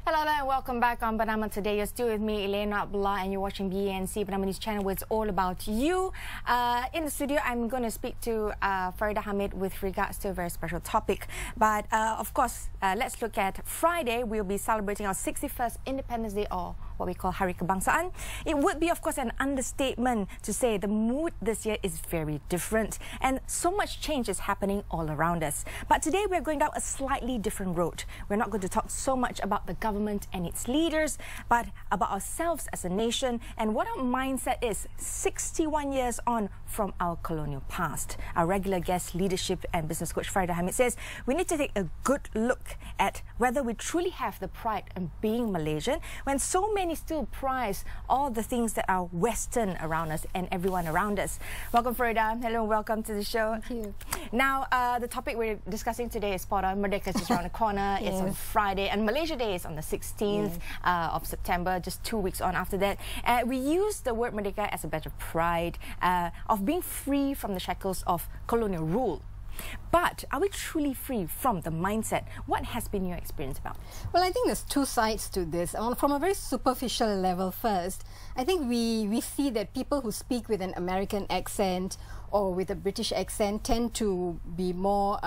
Hello there and welcome back on Bernama Today. You're still with me, Elena Abdullah, and you're watching BNC, Bernama News Channel, where it's all about you. In the studio, I'm going to speak to Faridah Hameed with regards to a very special topic. But of course, let's look at Friday. We'll be celebrating our 61st Independence Day, or what we call Hari Kebangsaan. It would be, of course, an understatement to say the mood this year is very different, and so much change is happening all around us. But today we're going down a slightly different road. We're not going to talk so much about the government and its leaders, but about ourselves as a nation and what our mindset is 61 years on from our colonial past. Our regular guest, leadership and business coach Faridah Hameed, says we need to take a good look at whether we truly have the pride in being Malaysian when so many still prize all the things that are Western around us and everyone around us. Welcome, Faridah. Hello, welcome to the show. Thank you. Now, the topic we're discussing today is spot on. Merdeka is just around the corner. It's on Friday, and Malaysia Day is on the 16th of September, just 2 weeks on after that. We use the word Merdeka as a badge of pride, of being free from the shackles of colonial rule. But are we truly free from the mindset? What has been your experience about? Well, I think there's two sides to this. From a very superficial level first, I think we see that people who speak with an American accent or with a British accent tend to be more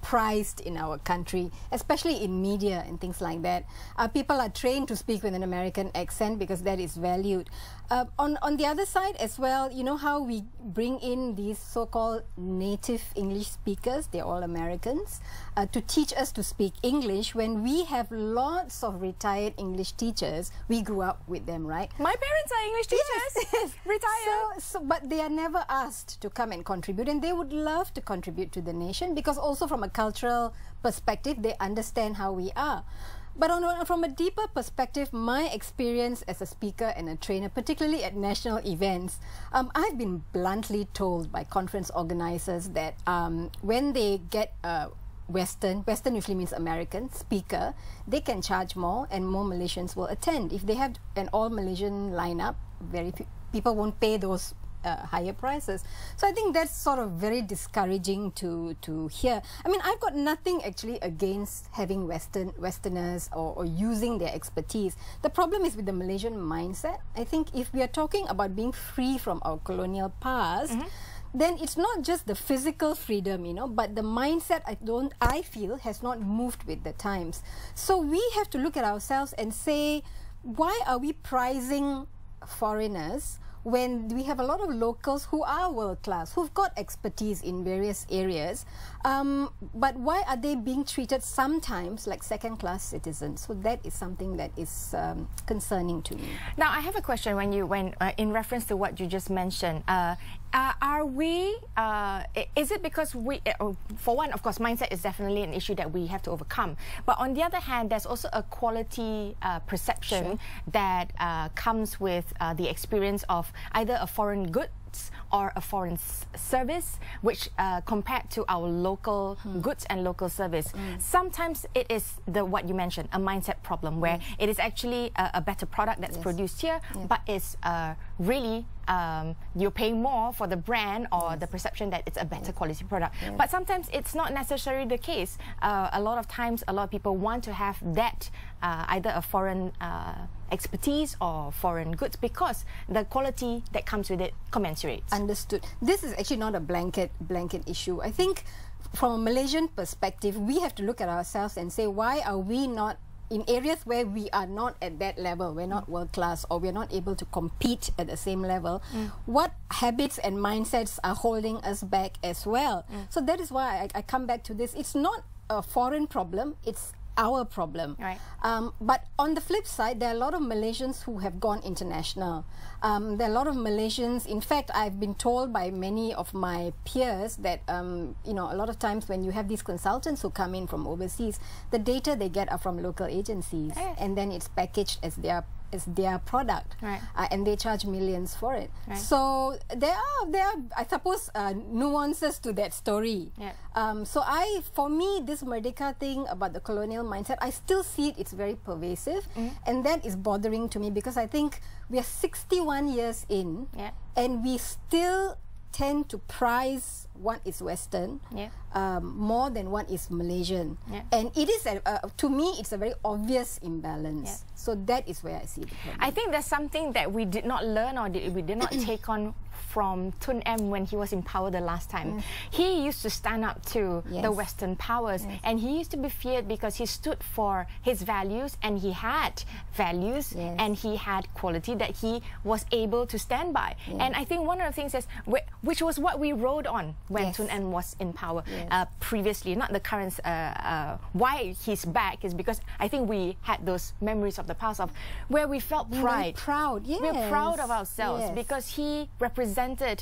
prized in our country, especially in media and things like that. People are trained to speak with an American accent because that is valued. On the other side as well, you know how we bring in these so-called native English speakers, they're all Americans, to teach us to speak English when we have lots of retired English teachers. We grew up with them, right? My parents are English teachers. Yes. Retired. But they are never asked to come and contribute, and they would love to contribute to the nation because also from a cultural perspective, they understand how we are. But from a deeper perspective, my experience as a speaker and a trainer, particularly at national events, I've been bluntly told by conference organizers that when they get a Western usually means American, speaker, they can charge more and more Malaysians will attend. If they have an all-Malaysian lineup, very few people won't pay those higher prices. So I think that's sort of very discouraging to hear. I mean, I've got nothing actually against having Westerners or using their expertise. The problem is with the Malaysian mindset. I think if we are talking about being free from our colonial past, then it's not just the physical freedom, you know, but the mindset I feel has not moved with the times. So we have to look at ourselves and say, why are we prizing foreigners when we have a lot of locals who are world-class, who've got expertise in various areas, but why are they being treated sometimes like second-class citizens? So that is something that is concerning to me. Now, I have a question when in reference to what you just mentioned. Are we, is it because we, for one, of course, mindset is definitely an issue that we have to overcome. But on the other hand, there's also a quality perception that comes with the experience of either a foreign goods or a foreign service, which compared to our local goods and local service, sometimes it is what you mentioned, a mindset problem where it is actually a better product that's produced here, but it's really you're paying more for the brand or the perception that it's a better quality product. But sometimes it's not necessarily the case. A lot of times, a lot of people want to have that either a foreign expertise or foreign goods because the quality that comes with it commensurates. Understood. This is actually not a blanket issue. I think from a Malaysian perspective, we have to look at ourselves and say, why are we not in areas where we are not at that level, we're not world-class, or we're not able to compete at the same level, what habits and mindsets are holding us back as well? So that is why I come back to this. It's not a foreign problem, it's our problem. Right. But on the flip side, there are a lot of Malaysians who have gone international. There are a lot of Malaysians, in fact, I've been told by many of my peers that, you know, a lot of times when you have these consultants who come in from overseas, the data they get are from local agencies, and then it's packaged as their product, and they charge millions for it. So there are I suppose nuances to that story. So for me, this Merdeka thing about the colonial mindset, I still see it's very pervasive, and that is bothering to me because I think we are 61 years in, and we still tend to prize one is Western, Yeah. more than one is Malaysian. Yeah. And it is, to me, it's a very obvious imbalance. Yeah. So that is where I see the problem. I think there's something that we did not learn or we did not take on from Tun M when he was in power the last time. He used to stand up to the Western powers, and he used to be feared because he stood for his values, and he had values, and he had quality that he was able to stand by. And I think one of the things is, which was what we rode on when Tun M was in power previously, not the current. Why he's back is because I think we had those memories of the past of where we felt pride. Proud, yes. We're proud of ourselves because he represented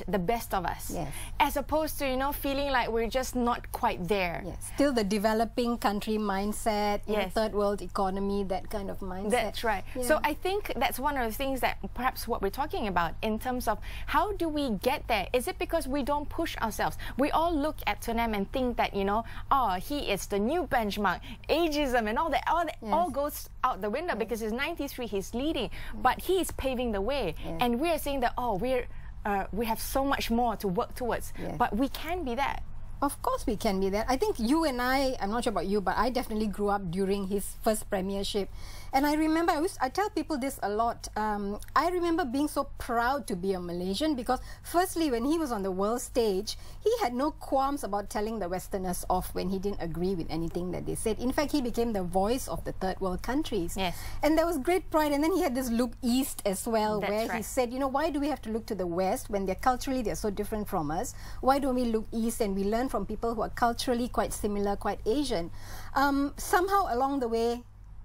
the best of us, as opposed to, you know, feeling like we're just not quite there. Still the developing country mindset, third world economy, that kind of mindset. That's right. So I think that's one of the things that perhaps what we're talking about in terms of how do we get there? Is it because we don't push ourselves? We all look at Tun M and think that, you know, oh, he is the new benchmark, ageism and all that all goes out the window because he's 93, he's leading, but he is paving the way, and we are saying that, oh, we have so much more to work towards, but we can be that. Of course we can be that. I think you and I'm not sure about you, but I definitely grew up during his first premiership. And I remember, I tell people this a lot, I remember being so proud to be a Malaysian because firstly, when he was on the world stage, he had no qualms about telling the Westerners off when he didn't agree with anything that they said. In fact, he became the voice of the third world countries. And there was great pride. And then he had this look east as well, where he said, you know, why do we have to look to the West when they're so different from us? Why don't we look east and we learn from people who are culturally quite similar, quite Asian? Somehow along the way,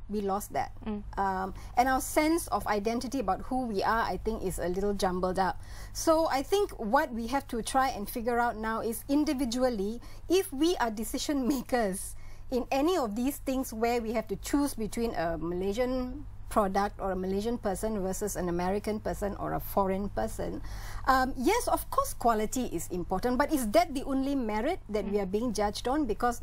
we lost that. And our sense of identity about who we are, I think, is a little jumbled up. So I think what we have to try and figure out now is individually, if we are decision makers in any of these things where we have to choose between a Malaysian product or a Malaysian person versus an American person or a foreign person, yes, of course, quality is important, but is that the only merit that we are being judged on? Because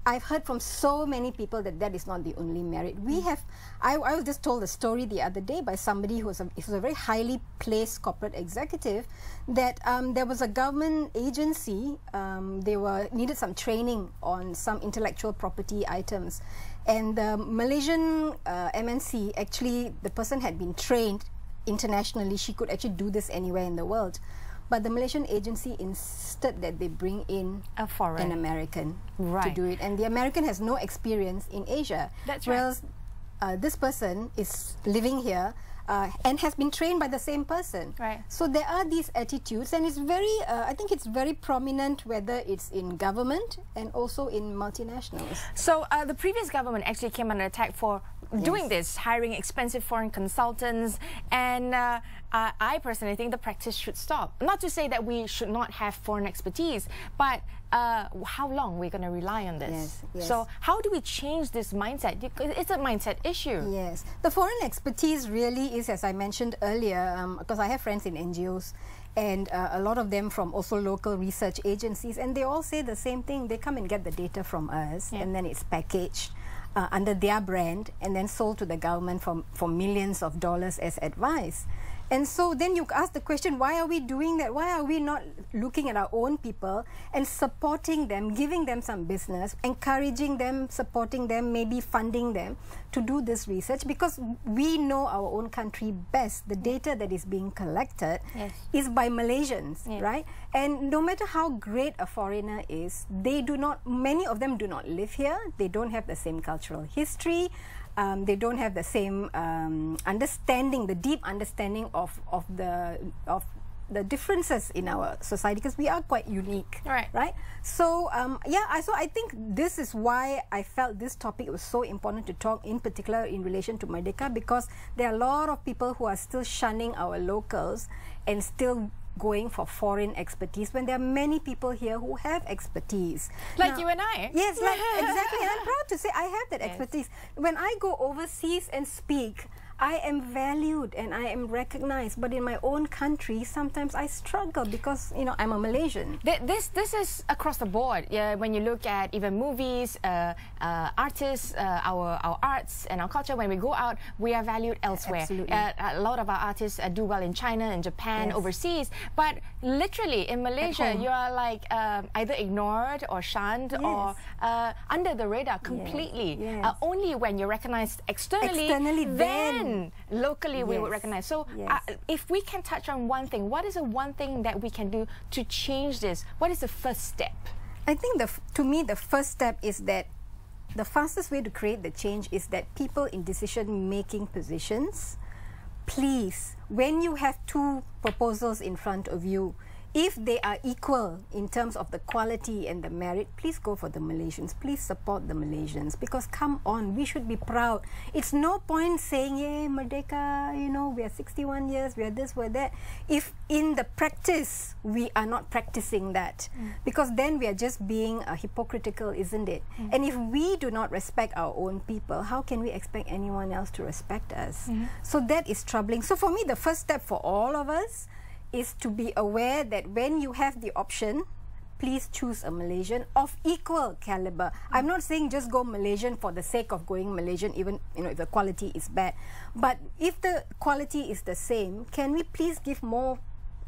I've heard from so many people that that is not the only merit. We have, I was just told a story the other day by somebody who was a very highly placed corporate executive that there was a government agency, they needed some training on some intellectual property items. And the Malaysian MNC, actually, the person had been trained internationally. She could actually do this anywhere in the world. But the Malaysian agency insisted that they bring in an American to do it. And the American has no experience in Asia. Whereas this person is living here and has been trained by the same person. So there are these attitudes, and it's very, I think it's very prominent whether it's in government and also in multinationals. So the previous government actually came under attack for doing this, hiring expensive foreign consultants, and I personally think the practice should stop. Not to say that we should not have foreign expertise, but how long we're going to rely on this? So how do we change this mindset? It's a mindset issue. Yes, the foreign expertise really is, as I mentioned earlier, because I have friends in NGOs, and a lot of them from also local research agencies, and they all say the same thing. They come and get the data from us, and then it's packaged under their brand and then sold to the government for millions of dollars as advice. And so then you ask the question, why are we doing that? Why are we not looking at our own people and supporting them, giving them some business, encouraging them, supporting them, maybe funding them to do this research? Because we know our own country best. The data that is being collected is by Malaysians, right? And no matter how great a foreigner is, they do not, many of them do not live here. They don't have the same cultural history. They don't have the same understanding, the deep understanding of the differences in our society, because we are quite unique, right? So so I think this is why I felt this topic was so important to talk, in particular in relation to Merdeka, because there are a lot of people who are still shunning our locals and still going for foreign expertise when there are many people here who have expertise. Like now, you and I. Yes, like, exactly. And I'm proud to say I have that expertise. When I go overseas and speak, I am valued and I am recognized. But in my own country, sometimes I struggle because, you know, I'm a Malaysian. This is across the board. Yeah, when you look at even movies, artists, our arts and our culture, when we go out, we are valued elsewhere. Absolutely. A lot of our artists do well in China and Japan, overseas. But literally in Malaysia, you are like either ignored or shunned or under the radar completely. Only when you're recognized externally, then locally we would recognize. So if we can touch on one thing, what is the one thing that we can do to change this? What is the first step? I think to me the first step is that the fastest way to create the change is that people in decision-making positions, please, when you have two proposals in front of you, if they are equal in terms of the quality and the merit, please go for the Malaysians. Please support the Malaysians, because come on, we should be proud. It's no point saying, yeah, Merdeka, you know, we are 61 years, we are this, we are that, if in the practice we are not practicing that, because then we are just being hypocritical, isn't it? And if we do not respect our own people, how can we expect anyone else to respect us? So that is troubling. So for me, the first step for all of us is to be aware that when you have the option, please choose a Malaysian of equal caliber. I'm not saying just go Malaysian for the sake of going Malaysian, even, you know, if the quality is bad. But if the quality is the same, can we please give more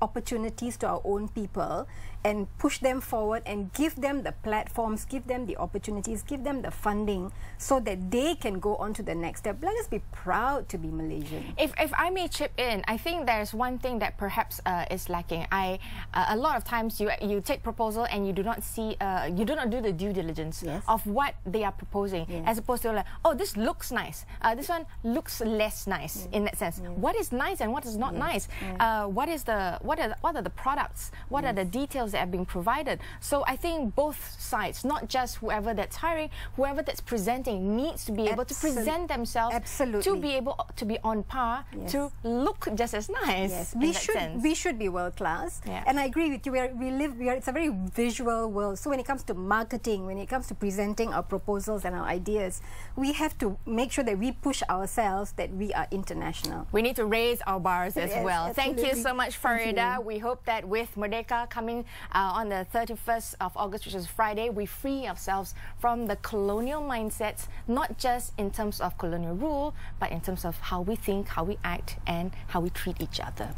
opportunities to our own people and push them forward and give them the platforms, give them the opportunities, give them the funding so that they can go on to the next step. Let us be proud to be Malaysian. If I may chip in, I think there's one thing that perhaps is lacking. A lot of times you take proposal and you do not see, you do not do the due diligence of what they are proposing, as opposed to like, oh, this looks nice. This one looks less nice in that sense. What is nice and what is not nice? What are the products? What are the details that are being provided? So I think both sides, not just whoever that's hiring, whoever that's presenting, needs to be able to present themselves to be able to be on par, to look just as nice. We should be world class. And I agree with you. It's a very visual world. So when it comes to marketing, when it comes to presenting our proposals and our ideas, we have to make sure that we push ourselves that we are international. We need to raise our bars as well. Thank you so much, Faridah. We hope that with Merdeka coming on the 31st of August, which is Friday, we free ourselves from the colonial mindsets, not just in terms of colonial rule, but in terms of how we think, how we act, and how we treat each other.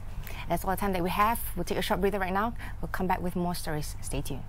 That's all the time that we have. We'll take a short breather right now. We'll come back with more stories. Stay tuned.